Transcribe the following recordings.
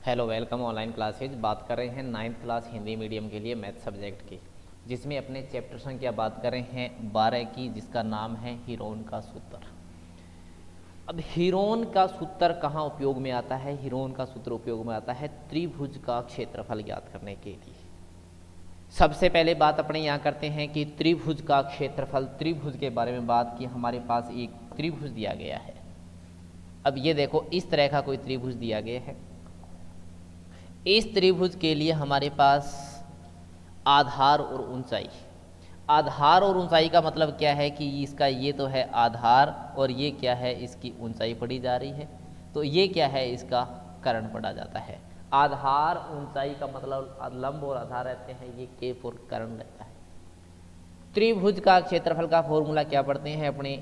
Hello welcome online classes. बात कर रहे हैं 9th क्लास हिंदी मीडियम के लिए मैथ सब्जेक्ट की, जिसमें अपने चैप्टर संख्या बात कर रहे हैं 12 की, जिसका नाम है हीरोन का सूत्र। अब हीरोन का सूत्र कहाँ उपयोग में आता है? हीरोन का सूत्र उपयोग में आता है त्रिभुज का क्षेत्रफल ज्ञात करने के लिए। सबसे पहले बात अपने यहाँ करते हैं कि त्रिभुज का क्षेत्रफल। त्रिभुज के बारे में बात की, हमारे पास एक त्रिभुज दिया गया है। अब ये देखो, इस तरह का कोई त्रिभुज दिया गया है। इस त्रिभुज के लिए हमारे पास आधार और ऊंचाई। आधार और ऊंचाई का मतलब क्या है कि इसका ये तो है आधार और ये क्या है, इसकी ऊंचाई पढ़ी जा रही है। तो ये क्या है, इसका कर्ण पढ़ा जाता है। आधार ऊंचाई का मतलब लंब और आधार रहते हैं, ये केप और कर्ण रहता है। त्रिभुज का क्षेत्रफल का फॉर्मूला क्या पढ़ते हैं अपने?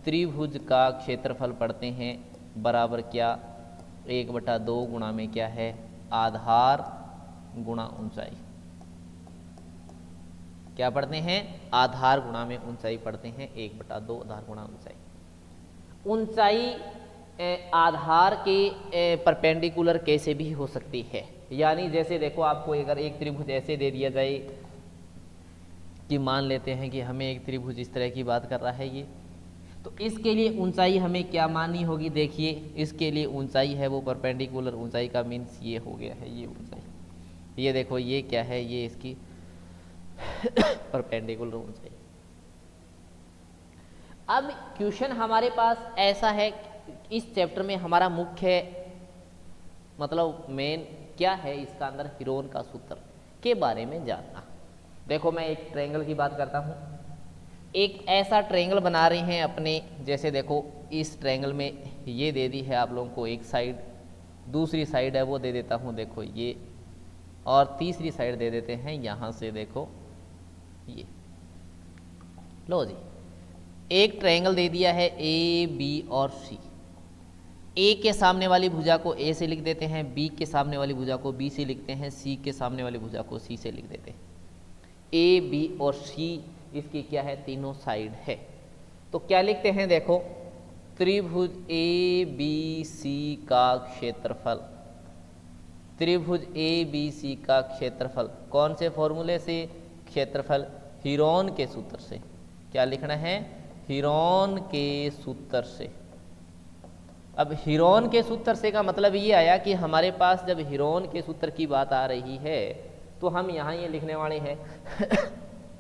त्रिभुज का क्षेत्रफल पढ़ते हैं बराबर क्या, 1/2 गुणा में क्या है, आधार गुणा ऊंचाई। क्या पढ़ते हैं? आधार गुणा में ऊंचाई पढ़ते हैं, 1/2 आधार गुणा ऊंचाई। ऊंचाई आधार के परपेंडिकुलर कैसे भी हो सकती है। यानी जैसे देखो, आपको अगर एक त्रिभुज ऐसे दे दिया जाए कि मान लेते हैं कि हमें एक त्रिभुज इस तरह की बात कर रहा है ये, तो इसके लिए ऊंचाई हमें क्या माननी होगी? देखिए, इसके लिए ऊंचाई है वो परपेंडिकुलर ऊंचाई का मीन्स ये हो गया है, ये ऊंचाई। ये देखो, ये क्या है, ये इसकी परपेंडिकुलर ऊंचाई। अब क्वेश्चन हमारे पास ऐसा है, इस चैप्टर में हमारा मुख्य मतलब मेन क्या है, इसका अंदर हीरोन का सूत्र के बारे में जानना। देखो, मैं एक ट्रायंगल की बात करता हूं। एक ऐसा ट्रायंगल बना रहे हैं अपने, जैसे देखो इस ट्रायंगल में ये दे दी है आप लोगों को एक साइड, दूसरी साइड है वो दे देता हूँ देखो ये, और तीसरी साइड दे देते हैं यहाँ से देखो ये। लो जी, एक ट्रायंगल दे दिया है ए बी और सी। ए के सामने वाली भुजा को ए से लिख देते हैं, बी के सामने वाली भुजा को बी से लिखते हैं, सी के सामने वाली भुजा को सी से लिख देते हैं। ए बी और सी इसकी क्या है, तीनों साइड है। तो क्या लिखते हैं देखो, त्रिभुज ए बी सी का क्षेत्रफल। त्रिभुज ए बी सी का क्षेत्रफल कौन से फॉर्मूले से? क्षेत्रफल हीरोन के सूत्र से। क्या लिखना है? हीरोन के सूत्र से। अब हीरोन के सूत्र से का मतलब ये आया कि हमारे पास जब हीरोन के सूत्र की बात आ रही है तो हम यहाँ ये लिखने वाले हैं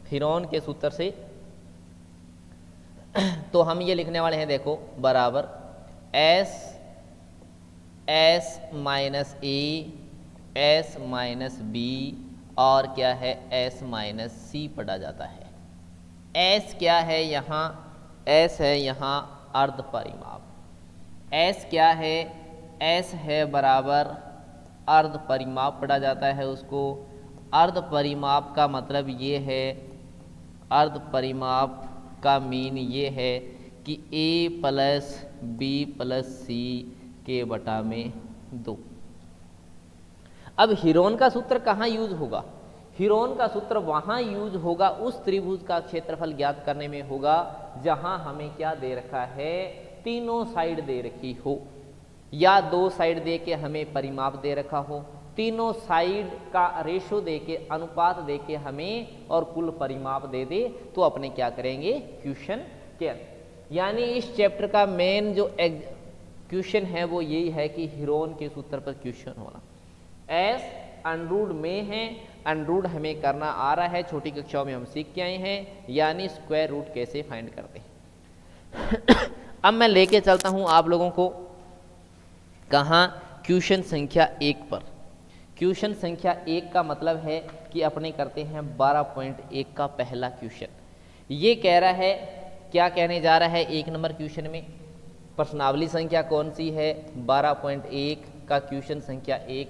हीरोन के सूत्र से। तो हम ये लिखने वाले हैं देखो, बराबर S minus a, s minus B, और क्या है, एस माइनस सी पढ़ा जाता है। एस क्या है यहाँ? एस है यहाँ अर्ध परिमाप। एस क्या है? एस है बराबर अर्ध परिमाप पढ़ा जाता है उसको। अर्ध परिमाप का मतलब ये है, अर्ध परिमाप का मीन ये है कि a प्लस बी प्लस सी के बटा में 2। अब हीरोन का सूत्र कहाँ यूज होगा? हीरोन का सूत्र वहाँ यूज होगा, उस त्रिभुज का क्षेत्रफल ज्ञात करने में होगा जहाँ हमें क्या दे रखा है, तीनों साइड दे रखी हो, या 2 साइड दे के हमें परिमाप दे रखा हो, तीनों साइड का रेशो दे के, अनुपात दे के हमें और कुल परिमाप दे दे, तो अपने क्या करेंगे क्वेश्चन के। यानी इस चैप्टर का मेन जो क्वेश्चन है वो यही है कि हीरोन के सूत्र पर क्वेश्चन होना। एस अंडरूड में है, अंडरूड हमें करना आ रहा है, छोटी कक्षाओं में हम सीख के आए हैं, यानी स्क्वायर रूट कैसे फाइंड करते हैं। अब मैं लेके चलता हूं आप लोगों को कहाँ, क्वेश्चन संख्या 1 पर। क्वेश्चन संख्या 1 का मतलब है कि अपने करते हैं 12.1 का पहला क्वेश्चन। ये कह रहा है, क्या कहने जा रहा है 1 नंबर क्वेश्चन में? प्रश्नावली संख्या कौन सी है? 12.1 का क्वेश्चन संख्या 1।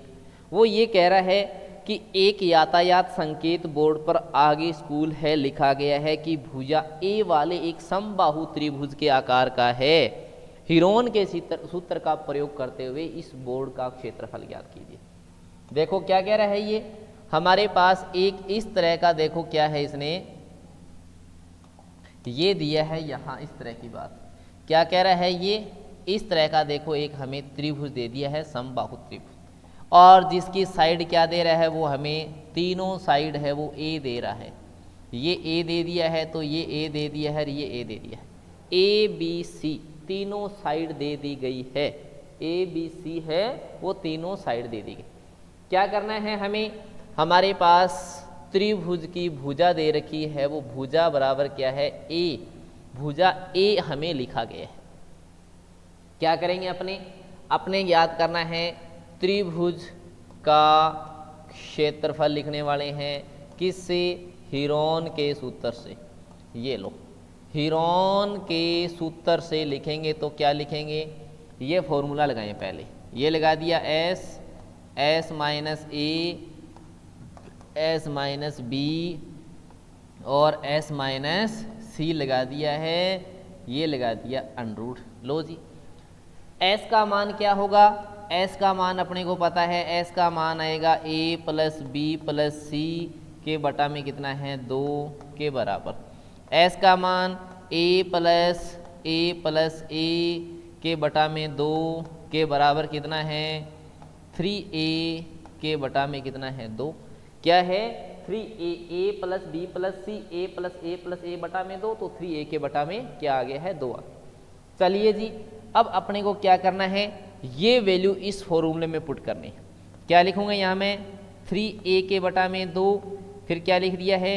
वो ये कह रहा है कि एक यातायात संकेत बोर्ड पर आगे स्कूल है, लिखा गया है कि भुजा ए वाले एक समबाहु त्रिभुज के आकार का है। हीरोन के सूत्र का प्रयोग करते हुए इस बोर्ड का क्षेत्रफल ज्ञात कीजिए। देखो क्या कह रहा है ये, हमारे पास एक इस तरह का, देखो क्या है, इसने ये दिया है यहाँ इस तरह की बात। क्या कह रहा है ये, इस तरह का देखो एक हमें त्रिभुज दे दिया है, समबाहु त्रिभुज, और जिसकी साइड क्या दे रहा है, वो हमें तीनों साइड है वो ए दे रहा है। ये ए दे दिया है तो ये ए दे दिया है, ये ए दे दिया है। ए बी सी तीनों साइड दे दी गई है, ए बी सी है वो तीनों साइड दे दी गई। क्या करना है हमें, हमारे पास त्रिभुज की भुजा दे रखी है, वो भुजा बराबर क्या है ए, भुजा ए हमें लिखा गया है। क्या करेंगे अपने याद करना है त्रिभुज का क्षेत्रफल लिखने वाले हैं, किससे, हीरोन के सूत्र से। ये लो हीरोन के सूत्र से लिखेंगे तो क्या लिखेंगे, ये फॉर्मूला लगाएं पहले, ये लगा दिया S minus a, s minus B और एस माइनस सी लगा दिया है, ये लगा दिया अंडरूट। लो जी एस का मान क्या होगा, एस का मान अपने को पता है, एस का मान आएगा ए प्लस बी प्लस सी के बटा में कितना है 2 के बराबर। एस का मान ए प्लस ए के बटा में 2 के बराबर कितना है 3a के बटा में कितना है 2, क्या है 3a, ए प्लस बी प्लस सी, ए प्लस ए बटा में 2, तो 3a के बटा में क्या आ गया है 2 आ गया। चलिए जी अब अपने को क्या करना है, ये वैल्यू इस फॉर्मूले में पुट करनी है। क्या लिखूंगा यहाँ में 3a के बटा में 2, फिर क्या लिख दिया है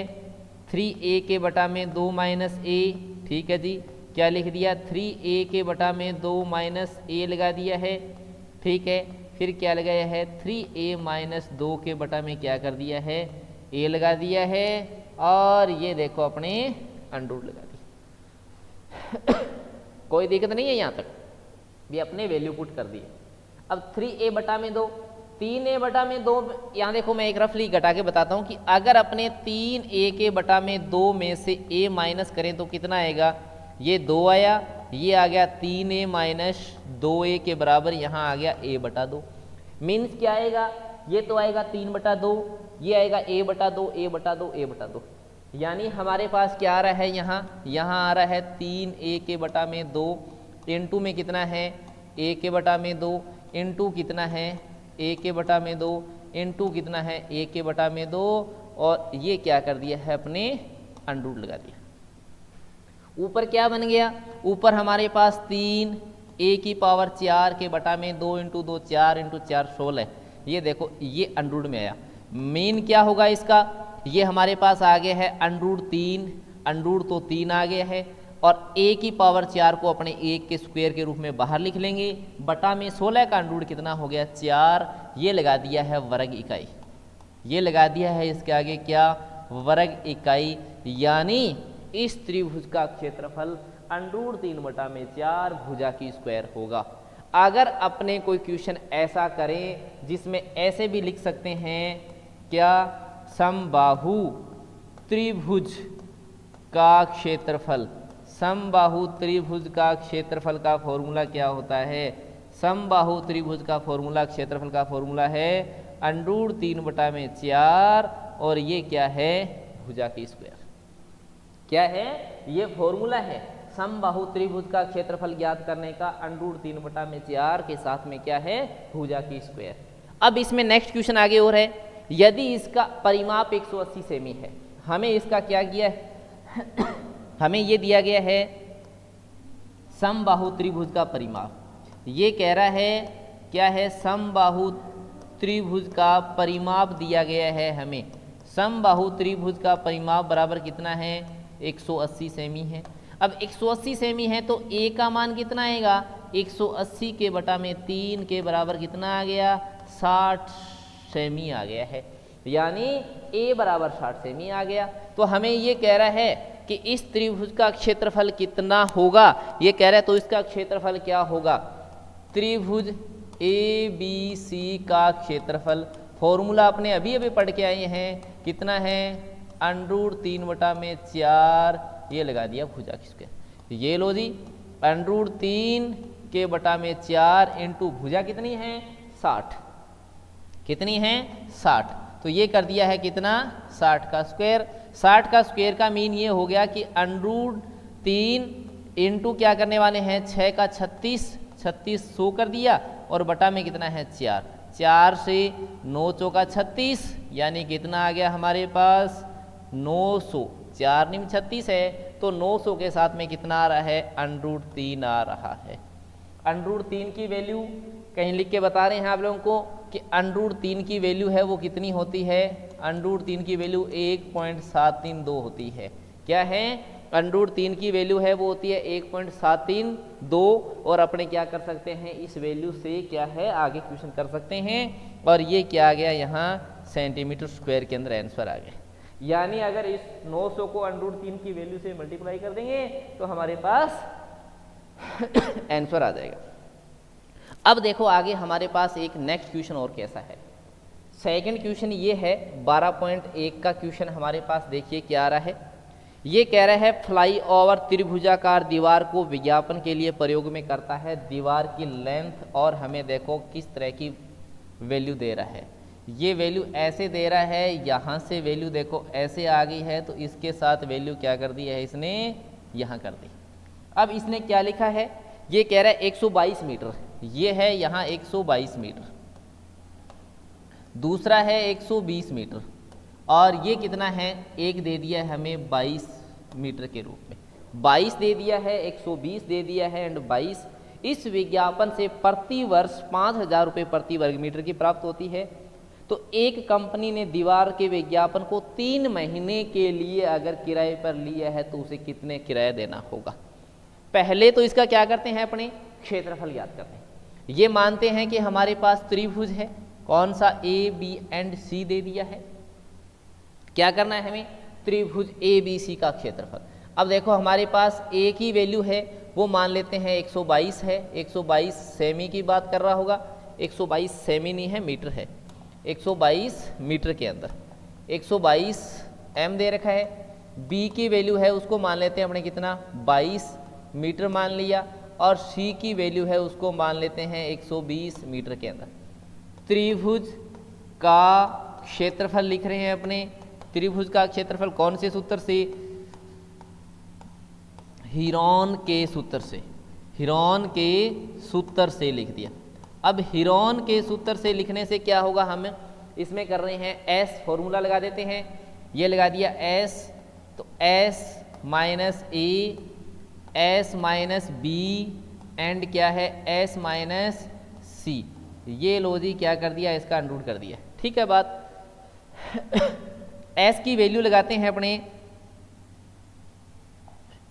3a के बटा में 2 माइनस ए, ठीक है जी। क्या लिख दिया 3a के बटा में 2 माइनस ए लगा दिया है, ठीक है। फिर क्या लगाया है 3a माइनस 2 के बटा में क्या कर दिया है a लगा दिया है, और ये देखो अपने अंडरूट लगा दी। कोई दिक्कत नहीं है यहाँ तक, भी अपने वैल्यू पुट कर दी। अब 3a बटा में 2, 3a बटा में 2, यहाँ देखो मैं एक रफली घटा के बताता हूँ कि अगर अपने 3a के बटा में 2 में से a माइनस करें तो कितना आएगा, ये 2 आया, ये आ गया 3a माइनस 2a के बराबर, यहाँ आ गया a बटा 2। मीन्स क्या आएगा, ये तो आएगा 3 बटा 2, ये आएगा a बटा 2, a बटा 2, a बटा 2। यानी हमारे पास क्या आ रहा है, यहाँ आ रहा है 3a के बटा में 2 इंटू में कितना है a के बटा में 2 इंटू कितना है a के बटा में 2 इंटू कितना है a के बटा में 2, और ये क्या कर दिया है अपने अंडरूट लगा दिया। ऊपर क्या बन गया, ऊपर हमारे पास 3a की पावर 4 के बटा में 2 इंटू 2 4 इंटू 4 16, ये देखो ये अंडरूट में आया। मीन क्या होगा इसका, ये हमारे पास आ गया है अंडरूट 3, अंडरूट तो 3 आ गया है, और a की पावर 4 को अपने 1 के स्क्वायर के रूप में बाहर लिख लेंगे, बटा में 16 का अंडरूट कितना हो गया 4, ये लगा दिया है वर्ग इकाई, ये लगा दिया है इसके आगे क्या वर्ग इकाई। यानी इस त्रिभुज का क्षेत्रफल अंडरूट 3 बटा में 4 भुजा की स्क्वायर होगा। अगर अपने कोई क्वेश्चन ऐसा करें जिसमें ऐसे भी लिख सकते हैं क्या, समबाहु त्रिभुज का क्षेत्रफल, समबाहु त्रिभुज का क्षेत्रफल का फॉर्मूला क्या होता है, समबाहु त्रिभुज का फॉर्मूला, क्षेत्रफल का फॉर्मूला है अंडरूट 3 बटा में 4, और ये क्या है भुजा की स्क्वायर। क्या है ये फॉर्मूला है समबाहु त्रिभुज का क्षेत्रफल ज्ञात करने का, अंडरूट 3 बटा में 4 के साथ में क्या है भुजा की स्क्वायर। अब इसमें नेक्स्ट क्वेश्चन आगे और है, यदि इसका परिमाप 180 सेमी है, हमें इसका क्या किया है हमें ये दिया गया है समबाहु त्रिभुज का परिमाप। ये कह रहा है क्या है, समबाहु त्रिभुज का परिमाप दिया गया है हमें, समबाहु त्रिभुज का परिमाप बराबर कितना है 180 सेमी है। अब 180 सेमी है तो a का मान कितना आएगा, 180 के बटा में 3 के बराबर कितना आ गया 60 सेमी आ गया है, यानी a बराबर 60 सेमी आ गया। तो हमें ये कह रहा है कि इस त्रिभुज का क्षेत्रफल कितना होगा, ये कह रहा है, तो इसका क्षेत्रफल क्या होगा, त्रिभुज ABC का क्षेत्रफल, फॉर्मूला अपने अभी अभी पढ़ के आए हैं, कितना है अंडरूट 3 बटा में 4, ये लगा दिया भुजा की स्क्वायर। ये लो जी अंडरूट 3 के बटा में 4 इंटू भुजा कितनी है 60, कितनी है 60, तो ये कर दिया है कितना 60 का स्क्वायर। 60 का स्क्वायर का मीन ये हो गया कि अंडरूट 3 इंटू क्या करने वाले हैं 6 का 36, 36 100 कर दिया, और बटा में कितना है 4, 4 से 9 चौका 36, यानी कितना आ गया हमारे पास 900। 4 निम 36 है तो 900 के साथ में कितना आ रहा है, √3 आ रहा है। √3 की वैल्यू कहीं लिख के बता रहे हैं आप लोगों को कि √3 की वैल्यू है वो कितनी होती है, √3 की वैल्यू 1.732 होती है। क्या है, √3 की वैल्यू है वो होती है 1.732, और अपने क्या कर सकते हैं, इस वैल्यू से क्या है आगे क्वेश्चन कर सकते हैं। और ये क्या आ गया यहाँ सेंटीमीटर स्क्वायर के अंदर आंसर आ गया। यानी अगर इस 900 को √3 की वैल्यू से मल्टीप्लाई कर देंगे तो हमारे पास आंसर आ जाएगा। अब देखो आगे हमारे पास एक नेक्स्ट क्वेश्चन और कैसा है। सेकंड क्वेश्चन ये है 12.1 का क्वेश्चन हमारे पास। देखिए क्या आ रहा है, ये कह रहा है फ्लाई ओवर त्रिभुजाकार दीवार को विज्ञापन के लिए प्रयोग में करता है। दीवार की लेंथ और हमें देखो किस तरह की वैल्यू दे रहा है। ये वैल्यू ऐसे दे रहा है, यहाँ से वैल्यू देखो ऐसे आ गई है तो इसके साथ वैल्यू क्या कर दी है इसने, यहाँ कर दी। अब इसने क्या लिखा है, ये कह रहा है 122 मीटर, ये है यहाँ 122 मीटर, दूसरा है 120 मीटर, और ये कितना है, एक दे दिया है हमें 22 मीटर के रूप में। 22 दे दिया है, 120 दे दिया है एंड 22। इस विज्ञापन से प्रति वर्ष 5,000 रुपये प्रति वर्ग मीटर की प्राप्त होती है। तो एक कंपनी ने दीवार के विज्ञापन को 3 महीने के लिए अगर किराए पर लिया है तो उसे कितने किराया देना होगा। पहले तो इसका क्या करते हैं, अपने क्षेत्रफल याद करते हैं। ये मानते हैं कि हमारे पास त्रिभुज है, कौन सा, ए बी एंड सी दे दिया है। क्या करना है हमें, त्रिभुज ए बी सी का क्षेत्रफल। अब देखो हमारे पास ए की वैल्यू है वो मान लेते हैं 122 है, 122 सेमी की बात कर रहा होगा, 122 सेमी नहीं है मीटर है, 122 मीटर के अंदर 122 एम दे रखा है। बी की वैल्यू है उसको मान लेते हैं अपने कितना, 22 मीटर मान लिया, और सी की वैल्यू है उसको मान लेते हैं 120 मीटर के अंदर। त्रिभुज का क्षेत्रफल लिख रहे हैं अपने, त्रिभुज का क्षेत्रफल कौन से सूत्र से, हीरोन के सूत्र से, हीरोन के सूत्र से लिख दिया। अब हीरोन के सूत्र से लिखने से क्या होगा, हम इसमें कर रहे हैं एस फॉर्मूला लगा देते हैं, ये लगा दिया एस, तो s minus a, s minus b and क्या है एस माइनस सी। ये लो जी क्या कर दिया, इसका अंडर रूट कर दिया। ठीक है बात। एस की वैल्यू लगाते हैं अपने,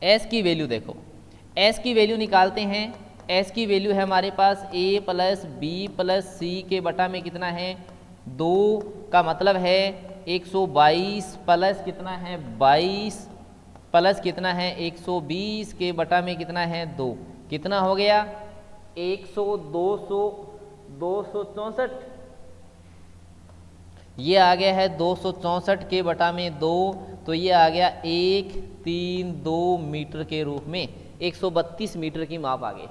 एस की वैल्यू देखो, एस की वैल्यू निकालते हैं। एस की वैल्यू है हमारे पास ए प्लस बी प्लस सी के बटा में कितना है 2, का मतलब है 122 प्लस कितना है 22 प्लस कितना है 120 के बटा में कितना है 2, कितना हो गया 100, 200, 264, ये आ गया है 264 के बटा में 2, तो ये आ गया 132 मीटर के रूप में 132 मीटर की माप आ गई।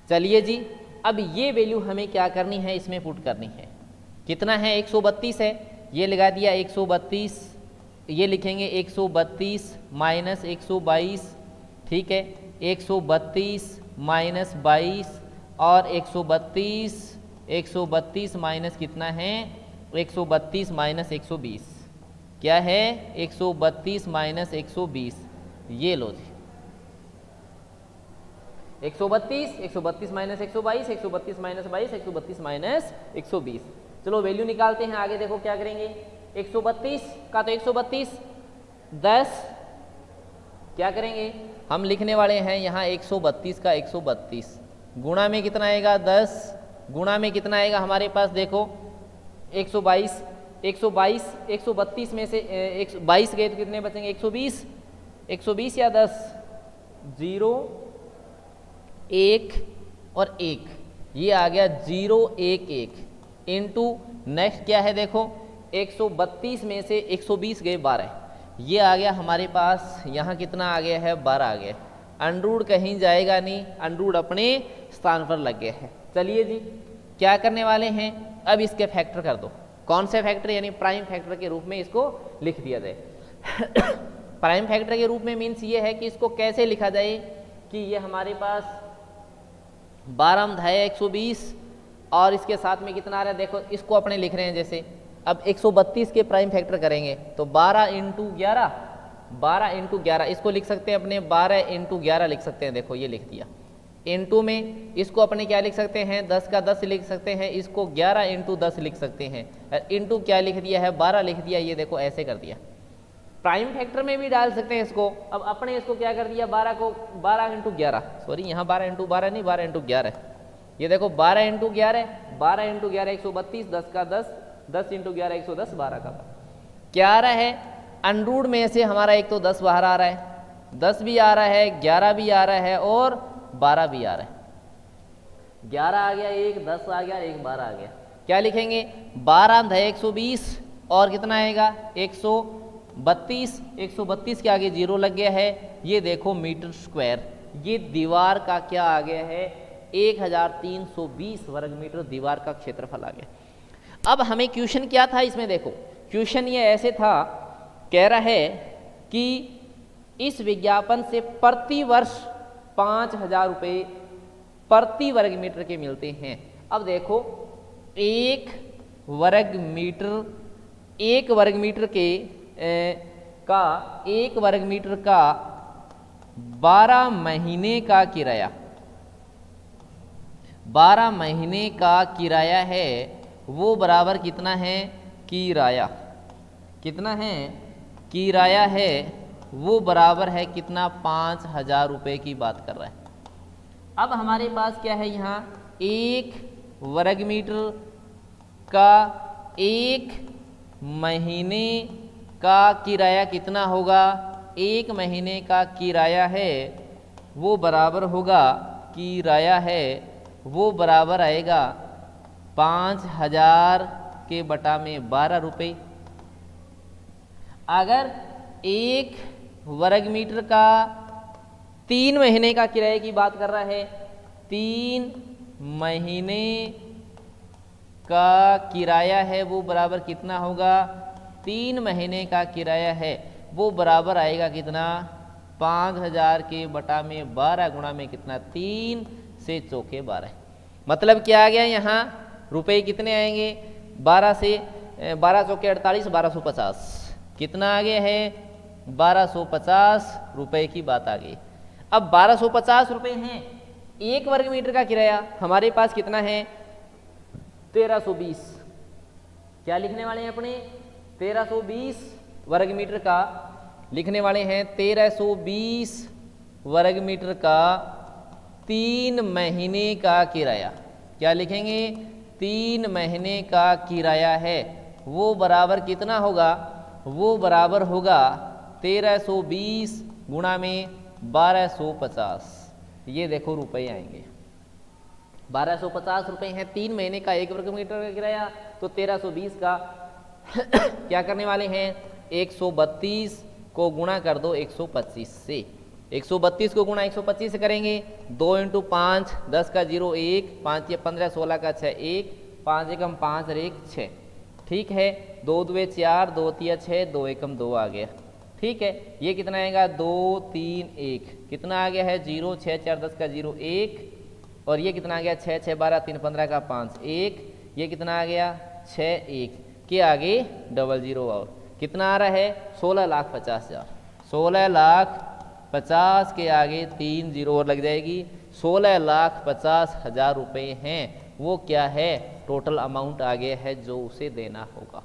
चलिए जी, अब ये वैल्यू हमें क्या करनी है, इसमें पुट करनी है। कितना है 132 है, ये लगा दिया 132, ये लिखेंगे 132 माइनस 122, ठीक है 132 माइनस 22 और 132 माइनस कितना है 132 माइनस 120, क्या है 132 माइनस 120, ये लो जी 132 माइनस 122, 132 माइनस 22, 132 माइनस 120। चलो वैल्यू निकालते हैं। आगे देखो क्या करेंगे, 132 का तो 132, 10 क्या करेंगे हम लिखने वाले हैं यहाँ 132 का 132 गुणा में कितना आएगा 10, गुणा में कितना आएगा हमारे पास देखो 122 में से 22 गए तो कितने बचेंगे 120 या 10, 0 1 और 1, ये आ गया 0 1 1 इंटू नेक्स्ट क्या है देखो 132 में से 120 गए 12, ये आ गया हमारे पास यहाँ कितना आ गया है 12 आ गया। अंडरूड कहीं जाएगा नहीं, अंडरूड अपने स्थान पर लग गया है। चलिए जी क्या करने वाले हैं, अब इसके फैक्टर कर दो। कौन से फैक्टर, यानी प्राइम फैक्टर के रूप में इसको लिख दिया जाए। प्राइम फैक्टर के रूप में मीन्स ये है कि इसको कैसे लिखा जाए कि ये हमारे पास 12 धाया 120 और इसके साथ में कितना आ रहा है, देखो इसको अपने लिख रहे हैं जैसे, अब 132 के प्राइम फैक्टर करेंगे तो 12 इंटू 11, 12 इंटू 11 इसको लिख सकते हैं अपने 12 इंटू 11 लिख सकते हैं, देखो ये लिख दिया। इंटू में इसको अपने क्या लिख सकते हैं, 10 का 10 लिख सकते हैं, इसको 11 इंटू 10 लिख सकते हैं, इंटू क्या लिख दिया है 12 लिख दिया, ये देखो ऐसे कर दिया। प्राइम फैक्टर में भी डाल सकते हैं इसको, अब अपने इसको क्या कर दिया 12 को 12 इंटू 11, सॉरी यहाँ 12 इंटू 12 नहीं 12 इंटू 11, ये देखो 12 इंटू 11, 12 इंटू 11 132, 10 का 10, 10 इंटू 11 110, 12 का 11 है। अनरूट में से हमारा एक तो 10 बाहर आ रहा है, 10 भी आ रहा है, 11 भी आ रहा है और 12 भी आ रहा है। 11 आ गया, एक 10 आ गया, एक 12 आ गया, क्या लिखेंगे 12 है 120 और कितना आएगा 132, 132 के आगे जीरो लग गया है, ये देखो मीटर स्क्वायर, ये दीवार का क्या आ गया है 1320 वर्ग मीटर दीवार का क्षेत्रफल आ गया। अब हमें क्वेश्चन क्या था इसमें, देखो क्वेश्चन ये ऐसे था, कह रहा है कि इस विज्ञापन से प्रति वर्ष 5000 रुपये प्रति वर्ग मीटर के मिलते हैं। अब देखो एक वर्ग मीटर के एक वर्ग मीटर का 12 महीने का किराया, 12 महीने का किराया है, वो बराबर कितना है किराया, कितना है किराया है, वो बराबर है कितना 5000 रुपये की बात कर रहा है। अब हमारे पास क्या है यहाँ एक वर्ग मीटर का एक महीने का किराया कितना होगा, एक महीने का किराया है वो बराबर होगा, किराया है वो बराबर आएगा 5000 के बटा में 12 रुपये। अगर एक वर्ग मीटर का 3 महीने का किराए की बात कर रहा है, 3 महीने का किराया है वो बराबर कितना होगा, 3 महीने का किराया है वो बराबर आएगा कितना 5000 के बटा में 12 गुणा में कितना 3 से चौके 12, मतलब क्या आ गया यहाँ रुपए कितने आएंगे 12 से 12 चौके 48, 1250 कितना आ गया है 1250 रुपए की बात आ गई। अब 1250 रुपए हैं, एक वर्ग मीटर का किराया हमारे पास कितना है 1320, क्या लिखने वाले हैं अपने 1320 वर्ग मीटर का लिखने वाले हैं, 1320 वर्ग मीटर का 3 महीने का किराया, क्या लिखेंगे 3 महीने का किराया है वो बराबर कितना होगा, वो बराबर होगा 1320 गुणा में 1250, ये देखो रुपए आएंगे 1250 रुपए हैं, 3 महीने का एक वर्ग मीटर का किराया, तो 1320 का क्या करने वाले हैं 132 को गुणा कर दो 125 से, 132 को गुणा 125 से करेंगे 2 इंटू 5 10 का 0 1, 5 या 15 16 का 6 1, 5 एकम 5 और 1 6, ठीक है 2 दुए 4 2 तिया 6 2 एकम 2 आ गया, ठीक है ये कितना आएगा 2 3 1, कितना आ गया है 0 6 4 10 का 0 1, और ये कितना आ गया 6 6 12 3 15 का 5 1, ये कितना आ गया 6 1 के आगे 00 और कितना आ रहा है 16,50,000, 16,50,000 के आगे 3 जीरो और लग जाएगी, 16,50,000 रुपये हैं, वो क्या है टोटल अमाउंट आ गया है जो उसे देना होगा,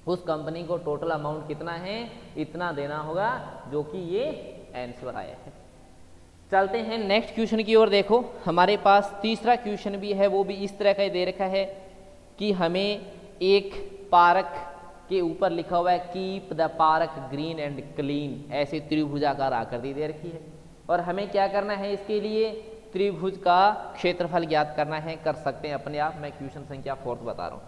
उस कंपनी को टोटल अमाउंट कितना है इतना देना होगा, जो कि ये आंसर आया है। चलते हैं नेक्स्ट क्वेश्चन की ओर। देखो हमारे पास तीसरा क्वेश्चन भी है, वो भी इस तरह का दे रखा है कि हमें एक पार्क के ऊपर लिखा हुआ है keep the park green and clean, ऐसे त्रिभुजाकार आकृति दे रखी है, और हमें क्या करना है इसके लिए त्रिभुज का क्षेत्रफल ज्ञात करना है, कर सकते हैं अपने आप। मैं क्वेश्चन संख्या 4 बता रहा हूँ।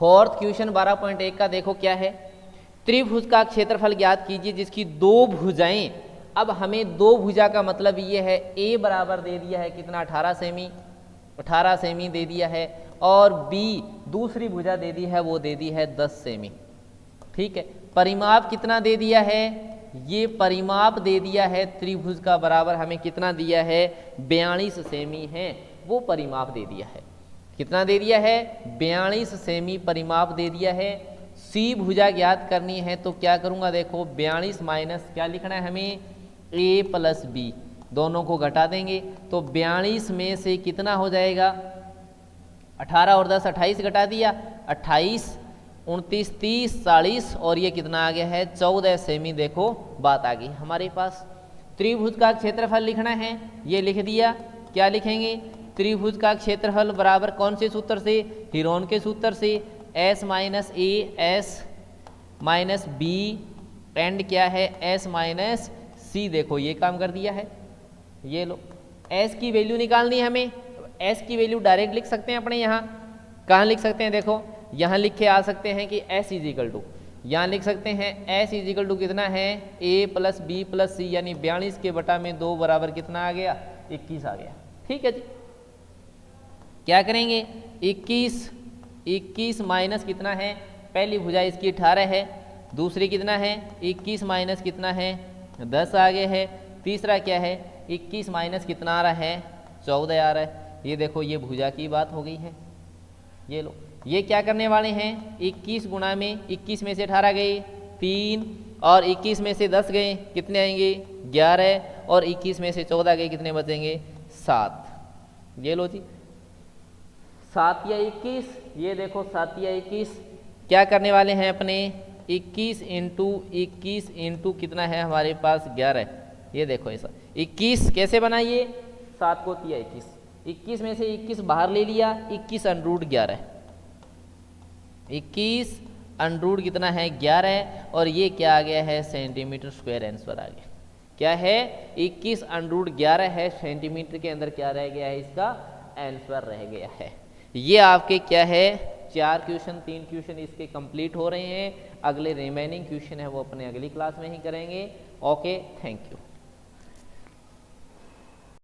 4th क्वेश्चन 12.1 का देखो क्या है, त्रिभुज का क्षेत्रफल ज्ञात कीजिए जिसकी 2 भुजाएं, अब हमें 2 भुजा का मतलब ये है ए बराबर दे दिया है कितना 18 सेमी, 18 सेमी दे दिया है, और बी दूसरी भुजा दे दी है वो दे दी है 10 सेमी, ठीक है। परिमाप कितना दे दिया है, ये परिमाप दे दिया है त्रिभुज का बराबर हमें कितना दिया है 42 सेमी है, वो परिमाप दे दिया है। कितना दे दिया है? 42 सेमी परिमाप दे दिया है। सी भुजा ज्ञात करनी है तो क्या करूँगा, देखो 42 माइनस क्या लिखना है हमें, ए प्लस बी, दोनों को घटा देंगे तो 42 में से कितना हो जाएगा, 18 और 10 28 घटा दिया, 28 29 30 40 और ये कितना आ गया है 14 सेमी। देखो बात आ गई हमारे पास। त्रिभुज का क्षेत्रफल लिखना है, ये लिख दिया। क्या लिखेंगे, त्रिभुज का क्षेत्रफल बराबर कौन से सूत्र से, हीरोन के सूत्र से, s minus a s minus b and क्या है एस माइनस सी। देखो ये काम कर दिया है। ये लो एस की वैल्यू निकालनी है हमें। एस की वैल्यू डायरेक्ट लिख सकते हैं अपने यहाँ, कहाँ लिख सकते हैं, देखो यहाँ लिख के आ सकते हैं कि एस इज इक्वल टू, यहाँ लिख सकते हैं एस इज इक्वल टू कितना है, ए प्लस बी प्लस सी, यानी 42 के बटा में 2 बराबर कितना आ गया, 21 आ गया। ठीक है जी, क्या करेंगे 21 माइनस कितना है, पहली भुजा इसकी 18 है, दूसरी कितना है 21 माइनस कितना है 10 आगे है, तीसरा क्या है 21 माइनस कितना आ रहा है 14 आ रहा है। ये देखो ये भुजा की बात हो गई है। ये लो ये क्या करने वाले हैं, 21 गुणा में 21 में से 18 गए 3 और 21 में से 10 गए कितने आएंगे 11 और 21 में से 14 गए कितने बचेंगे 7। ये लो जी 7 या 21, ये देखो 7 या 21 क्या करने वाले हैं अपने 21 इंटू कितना है हमारे पास 11। ये देखो ऐसा 21 कैसे बनाइए, 7 को 21 में से 21 बाहर ले लिया, 21 अंडरूट 11, 21 अंडरूट कितना है 11 और ये क्या आ गया है सेंटीमीटर स्क्वायर आंसर आ गया। क्या है 21 अंडरूट 11 है, सेंटीमीटर के अंदर क्या रह गया है इसका आंसर रह गया है। ये आपके क्या है 4 क्वेश्चन 3 क्वेश्चन इसके कंप्लीट हो रहे हैं। अगले रिमेनिंग क्वेश्चन है वो अपने अगली क्लास में ही करेंगे। Okay, thank you.